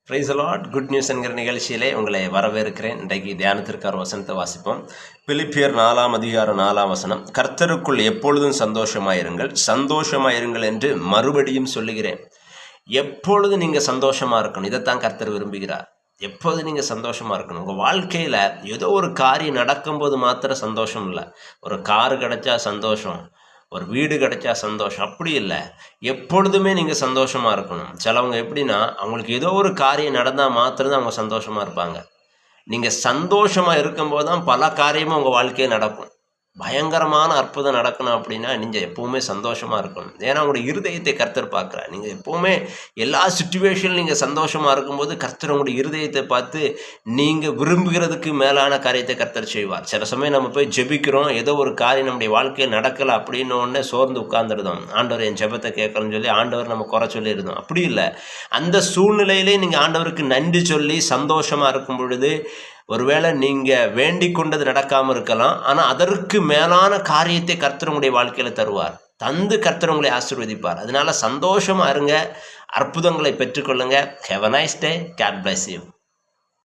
Price Lord. Good news என்கிற நிகழ்ச்சியிலே உங்களை வரவேற்கிறேன். இன்றைக்கு தியானத்திற்கான வசனத்தை வாசிப்போம். பிலிப்பியர் 4:4 கர்த்தருக்குள் எப்பொழுதும் சந்தோஷமாயிருங்கள் என்று மறுபடியும் சொல்லுகிறேன். எப்பொழுது நீங்கள் சந்தோஷமாக இருக்கணும், இதைத்தான் கர்த்தர் விரும்புகிறார். எப்போது நீங்கள் சந்தோஷமாக இருக்கணும். உங்கள் வாழ்க்கையில் ஏதோ ஒரு காரியம் நடக்கும்போது மாத்திரம் சந்தோஷம் இல்லை. ஒரு காரு கிடைச்சா சந்தோஷம், ஒரு வீடு கிடைச்சா சந்தோஷம், அப்படி இல்லை. எப்பொழுதுமே நீங்கள் சந்தோஷமாக இருக்கணும். சிலவங்க எப்படின்னா, அவங்களுக்கு ஏதோ ஒரு காரியம் நடந்தால் மாத்திரம்தான் அவங்க சந்தோஷமாக இருப்பாங்க. நீங்கள் சந்தோஷமாக இருக்கும்போது தான் பல காரியமும் உங்கள் வாழ்க்கையில் நடக்கும். பயங்கரமான அற்புதம் நடக்கணும் அப்படின்னா நீங்கள் எப்போவுமே சந்தோஷமாக இருக்கணும். ஏன்னா உங்களுடைய இருதயத்தை கர்த்தர் பார்க்குறார். நீங்கள் எப்போவுமே எல்லா சுச்சுவேஷனில் நீங்கள் சந்தோஷமாக இருக்கும்போது கர்த்தர் உங்களுடைய இருதயத்தை பார்த்து நீங்கள் விரும்புகிறதுக்கு மேலான காரியத்தை கர்த்தர் செய்வார். சில சமயம் நம்ம போய் ஜெபிக்கிறோம், ஏதோ ஒரு காரியம் நம்முடைய வாழ்க்கையில் நடக்கலை அப்படின்னு உடனே சோர்ந்து உட்கார்ந்துருந்தோம். ஆண்டவர் என் ஜெபத்தை கேட்கணும்னு சொல்லி ஆண்டவர் நம்ம குறை சொல்லியிருந்தோம். அப்படி இல்லை. அந்த சூழ்நிலையிலே நீங்கள் ஆண்டவருக்கு நன்றி சொல்லி சந்தோஷமாக இருக்கும் பொழுது ஒருவேளை நீங்கள் வேண்டிக் கொண்டது நடக்காமல் இருக்கலாம், ஆனால் அதற்கு மேலான காரியத்தை கர்த்தர் உங்களுடைய வாழ்க்கையில் தருவார். தந்து கர்த்தர் உங்களை ஆசீர்வதிப்பார். அதனால சந்தோஷமாக இருங்க, அற்புதங்களை பெற்றுக்கொள்ளுங்க. Have a nice day. God bless you.